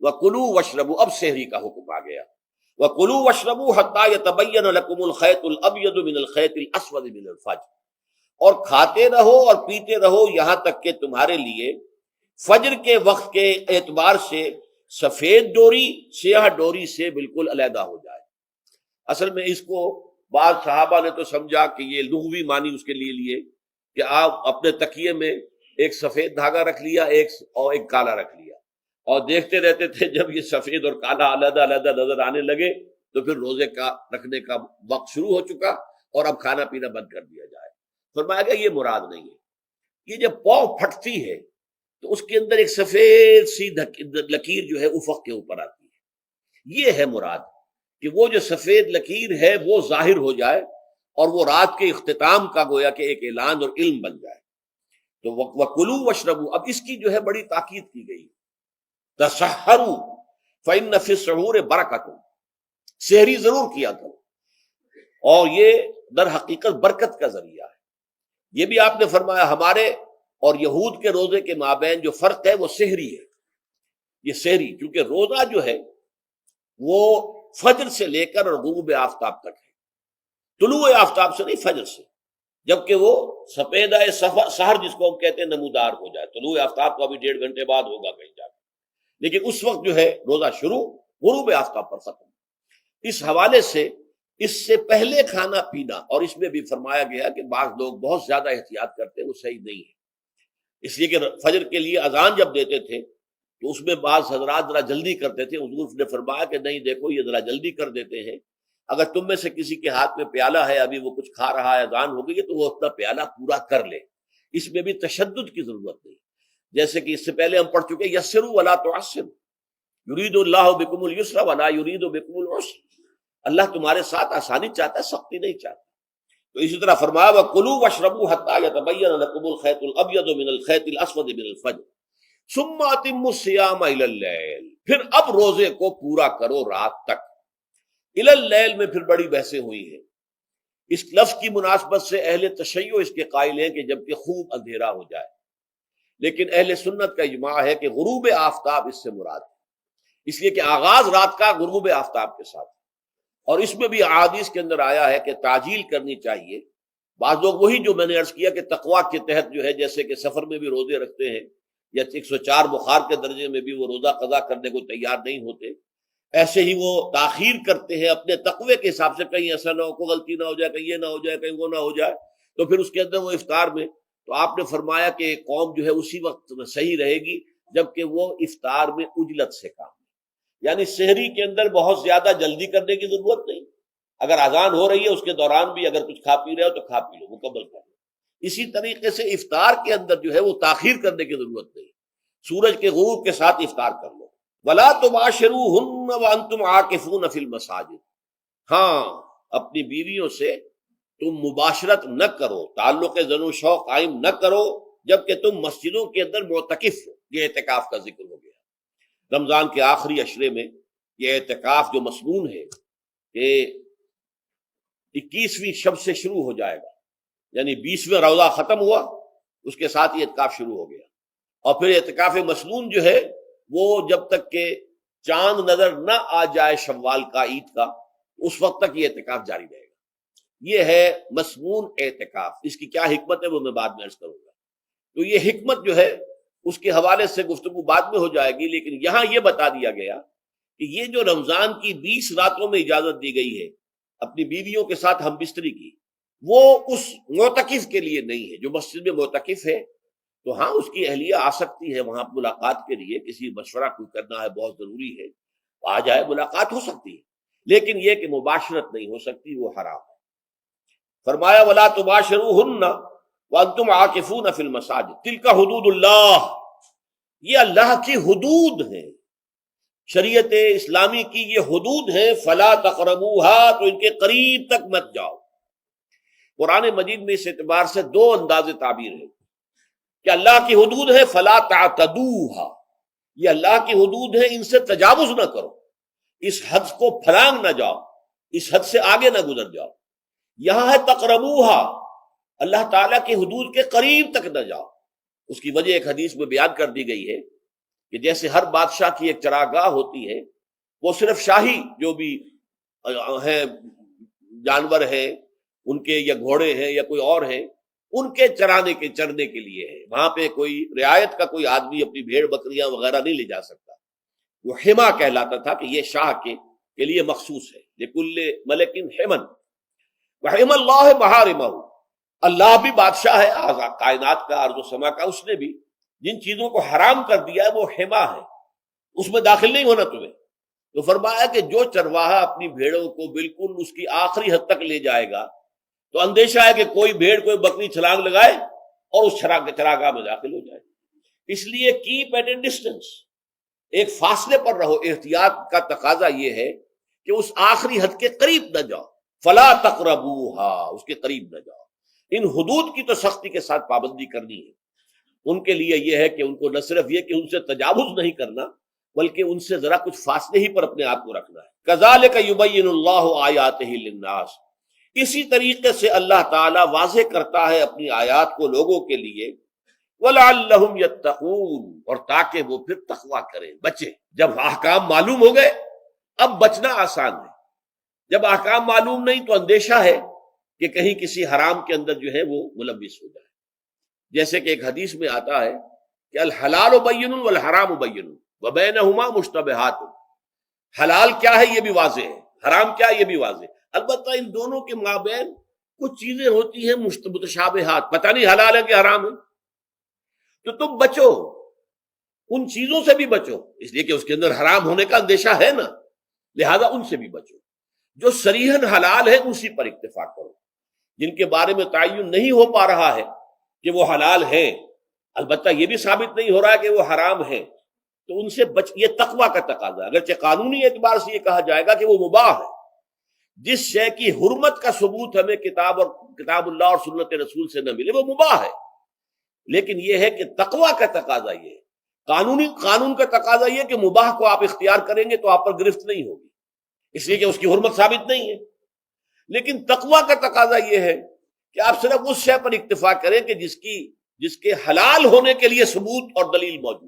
وَكُلُوا وَاشْرَبُوا، اب سحری کا حکم آ گیا، وَكُلُوا وَاشْرَبُوا حَتَّى يَتَبَيَّنَ لَكُمُ الْخَيْطُ الْأَبْيَضُ مِنَ الْخَيْطِ الْأَسْوَدِ مِنَ الْفَجْرِ، اور کھاتے رہو اور پیتے رہو یہاں تک کہ تمہارے لیے فجر کے وقت کے اعتبار سے سفید ڈوری سیاہ ڈوری سے بالکل علیحدہ ہو جائے۔ اصل میں اس کو بعض صحابہ نے تو سمجھا کہ یہ لغوی معنی اس کے لیے کہ آپ اپنے تکیے میں ایک سفید دھاگا رکھ لیا ایک کالا رکھ لیا، اور دیکھتے رہتے تھے جب یہ سفید اور کالا علیحدہ علیحدہ نظر آنے لگے تو پھر روزے کا رکھنے کا وقت شروع ہو چکا اور اب کھانا پینا بند کر دیا جائے۔ فرمایا گیا یہ مراد نہیں ہے، یہ جب پاؤں پھٹتی ہے تو اس کے اندر ایک سفید سی لکیر جو ہے افق کے اوپر آتی ہے، یہ ہے مراد کہ وہ جو سفید لکیر ہے وہ ظاہر ہو جائے اور وہ رات کے اختتام کا گویا کہ ایک اعلان اور علم بن جائے۔ تو وَكُلُوا وَاشْرَبُوا، اب اس کی جو ہے بڑی تاکید کی گئی، تسحروا فإن فی السحور برکۃ، سحری ضرور کیا کرو، اور یہ در حقیقت برکت کا ذریعہ ہے۔ یہ بھی آپ نے فرمایا ہمارے اور یہود کے روزے کے مابین جو فرق ہے وہ سحری ہے، یہ سحری، کیونکہ روزہ جو ہے وہ فجر سے لے کر اور غروب آفتاب تک ہے، طلوع آفتاب سے نہیں، فجر سے، جبکہ وہ سفیدہ سحر جس کو ہم کہتے ہیں نمودار ہو جائے، طلوع آفتاب کو ابھی 1.5 گھنٹے بعد ہوگا کہیں جا کے، لیکن اس وقت جو ہے روزہ شروع غروب آفتاب پر ختم۔ اس حوالے سے اس سے پہلے کھانا پینا، اور اس میں بھی فرمایا گیا کہ بعض لوگ بہت زیادہ احتیاط کرتے ہیں، وہ صحیح نہیں ہے، اس لیے کہ فجر کے لیے اذان جب دیتے تھے تو اس میں بعض حضرات ذرا جلدی کرتے تھے، حضور نے فرمایا کہ نہیں دیکھو یہ ذرا جلدی کر دیتے ہیں، اگر تم میں سے کسی کے ہاتھ میں پیالہ ہے ابھی وہ کچھ کھا رہا ہے اذان ہو گئی ہے تو وہ اپنا پیالہ پورا کر لے، اس میں بھی تشدد کی ضرورت نہیں، جیسے کہ اس سے پہلے ہم پڑھ چکے یسروا ولا تعسروا یرید اللہ بکم اليسر ولا یرید بکم العسر، اللہ تمہارے ساتھ آسانی چاہتا ہے، سختی نہیں چاہتا۔ تو اسی طرح فرمایا وَكُلُوا وَاشْرَبُوا حَتَّى يَتَبَيَّنَ لَكُمُ الْخَيْطُ الْأَبْيَضُ مِنَ الْخَيْطِ الْأَسْوَدِ مِنَ الْفَجْرِ ثُمَّ أَتِمُّوا الصِّيَامَ إِلَى اللَّيْلِ، پھر اب روزے کو پورا کرو رات تک۔ إِلَى اللَّيْلِ میں پھر بڑی بحثیں ہوئی ہیں، اس لفظ کی مناسبت سے اہل تشیع اس کے قائل ہیں کہ جب کہ خوب اندھیرا ہو جائے، لیکن اہل سنت کا اجماع ہے کہ غروب آفتاب اس سے مراد ہے، اس لیے کہ آغاز رات کا غروب آفتاب کے ساتھ، اور اس میں بھی احادیث کے اندر آیا ہے کہ تعجیل کرنی چاہیے۔ بعض لوگ وہی جو میں نے عرض کیا کہ تقویٰ کے تحت جو ہے جیسے کہ سفر میں بھی روزے رکھتے ہیں یا 104 بخار کے درجے میں بھی وہ روزہ قضا کرنے کو تیار نہیں ہوتے، ایسے ہی وہ تاخیر کرتے ہیں اپنے تقوی کے حساب سے، کہیں ایسا نہ ہو کوئی غلطی نہ ہو جائے، کہیں یہ نہ ہو جائے، کہیں وہ نہ ہو جائے، تو پھر اس کے اندر وہ افطار میں، تو آپ نے فرمایا کہ قوم جو ہے اسی وقت میں صحیح رہے گی جبکہ وہ افطار میں عجلت سے کام، یعنی سحری کے اندر بہت زیادہ جلدی کرنے کی ضرورت نہیں، اگر اذان ہو رہی ہے اس کے دوران بھی اگر کچھ کھا پی رہے ہو تو کھا پی لو، مکمل کر لو۔ اسی طریقے سے افطار کے اندر جو ہے وہ تاخیر کرنے کی ضرورت نہیں، سورج کے غروب کے ساتھ افطار کر لو۔ وَلَا تُبَاشِرُوهُنَّ وَأَنْتُمْ عَاكِفُونَ فِي الْمَسَاجِدِ، ہاں اپنی بیویوں سے تم مباشرت نہ کرو، تعلق زن و شوق قائم نہ کرو جبکہ تم مسجدوں کے اندر معتکف ہو۔ یہ اعتکاف کا ذکر ہو گیا، رمضان کے آخری عشرے میں یہ اعتکاف جو مسنون ہے کہ 21ویں شب سے شروع ہو جائے گا، یعنی 20واں روزہ ختم ہوا اس کے ساتھ یہ اعتکاف شروع ہو گیا، اور پھر اعتکاف مسنون جو ہے وہ جب تک کہ چاند نظر نہ آ جائے شوال کا، عید کا، اس وقت تک یہ اعتکاف جاری رہے گا۔ یہ ہے مسنون اعتکاف، اس کی کیا حکمت ہے وہ میں بعد میں عرض کروں گا۔ تو یہ حکمت جو ہے اس کے حوالے سے گفتگو بعد میں ہو جائے گی، لیکن یہاں یہ بتا دیا گیا کہ یہ جو رمضان کی 20 راتوں میں اجازت دی گئی ہے اپنی بیویوں کے ساتھ ہم بستری کی، وہ اس معتکف کے لیے نہیں ہے۔ جو مسجد میں معتکف ہے تو ہاں اس کی اہلیہ آ سکتی ہے وہاں ملاقات کے لیے، کسی مشورہ کوئی کرنا ہے بہت ضروری ہے آ جائے، ملاقات ہو سکتی ہے، لیکن یہ کہ مباشرت نہیں ہو سکتی، وہ حرام ہے۔ فرمایا وَلَا تُبَاشِرُوهُنَّ وَأَنْتُمْ عَاكِفُونَ فِي الْمَسَاجِدِ تِلْكَ حُدُودُ اللَّهِ، یہ اللہ کی حدود ہیں، شریعت اسلامی کی یہ حدود ہیں، فَلَا تَقْرَبُوهَا، تو ان کے قریب تک مت جاؤ۔ قرآن مجید میں اس اعتبار سے دو انداز تعبیر ہے کہ اللہ کی حدود ہے فَلَا تَعْتَدُوهَا، یہ اللہ کی حدود ہے، ان سے تجاوز نہ کرو، اس حد کو پھلانگ نہ جاؤ، اس حد سے آگے نہ گزر جاؤ۔ یہاں ہے تقربوها، اللہ تعالیٰ کی حدود کے قریب تک نہ جاؤ۔ اس کی وجہ ایک حدیث میں بیان کر دی گئی ہے کہ جیسے ہر بادشاہ کی ایک چراگاہ ہوتی ہے، وہ صرف شاہی جو بھی ہیں جانور ہیں ان کے، یا گھوڑے ہیں یا کوئی اور ہیں، ان کے چرنے کے لیے ہے، وہاں پہ کوئی رعایت کا کوئی آدمی اپنی بھیڑ بکریاں وغیرہ نہیں لے جا سکتا۔ وہ حما کہلاتا تھا کہ یہ شاہ کے لیے مخصوص ہے، لکل ملک حمن وحم اللہ محارمہ، اللہ بھی بادشاہ ہے کائنات کا، ارض و سما کا، اس نے بھی جن چیزوں کو حرام کر دیا ہے وہ حما ہے، اس میں داخل نہیں ہونا تمہیں۔ تو فرمایا کہ جو چرواہا اپنی بھیڑوں کو بالکل اس کی آخری حد تک لے جائے گا تو اندیشہ ہے کہ کوئی بھیڑ کوئی بکری چھلانگ لگائے اور اس چراگاہ میں داخل ہو جائے۔ اس لیے کیپ ایٹ اے ڈسٹینس، ایک فاصلے پر رہو۔ احتیاط کا تقاضا یہ ہے کہ اس آخری حد کے قریب نہ جاؤ، فلا تقربوہا، اس کے قریب نہ جاؤ۔ ان حدود کی تو سختی کے ساتھ پابندی کرنی ہے۔ ان کے لیے یہ ہے کہ ان کو نہ صرف یہ کہ ان سے تجاوز نہیں کرنا، بلکہ ان سے ذرا کچھ فاصلے ہی پر اپنے آپ کو رکھنا ہے۔ کذالک یبین اللہ آیاتہ للناس، اسی طریقے سے اللہ تعالیٰ واضح کرتا ہے اپنی آیات کو لوگوں کے لیے، وَلَعَلَّهُمْ يَتَّقُونَ، اور تاکہ وہ پھر تقویٰ کریں، بچیں۔ جب احکام معلوم ہو گئے اب بچنا آسان ہے، جب احکام معلوم نہیں تو اندیشہ ہے کہ کہیں کسی حرام کے اندر جو ہے وہ ملوث ہو جائے۔ جیسے کہ ایک حدیث میں آتا ہے کہ الحلال بین والحرام بین وبینہما مشتبہات، حلال کیا ہے یہ بھی واضح ہے، حرام کیا ہے یہ بھی واضح ہے، البتہ ان دونوں کے مابین کچھ چیزیں ہوتی ہیں متشابہات، پتہ نہیں حلال ہے کہ حرام ہے، تو تم بچو، ان چیزوں سے بھی بچو، اس لیے کہ اس کے اندر حرام ہونے کا اندیشہ ہے نا، لہذا ان سے بھی بچو۔ جو صریحاً حلال ہے اسی پر اکتفا کرو، جن کے بارے میں تعین نہیں ہو پا رہا ہے کہ وہ حلال ہیں، البتہ یہ بھی ثابت نہیں ہو رہا ہے کہ وہ حرام ہیں، تو ان سے یہ تقویٰ کا تقاضا ہے۔ اگرچہ قانونی اعتبار سے یہ کہا جائے گا کہ وہ مباح ہے، جس شے کی حرمت کا ثبوت ہمیں کتاب اللہ اور سنت رسول سے نہ ملے وہ مباح ہے، لیکن یہ ہے کہ تقویٰ کا تقاضا یہ ہے، قانون کا تقاضا یہ کہ مباح کو آپ اختیار کریں گے تو آپ پر گرفت نہیں ہوگی، اس لیے کہ اس کی حرمت ثابت نہیں ہے، لیکن تقویٰ کا تقاضا یہ ہے کہ آپ صرف اس شے پر اکتفا کریں کہ جس کے حلال ہونے کے لیے ثبوت اور دلیل موجود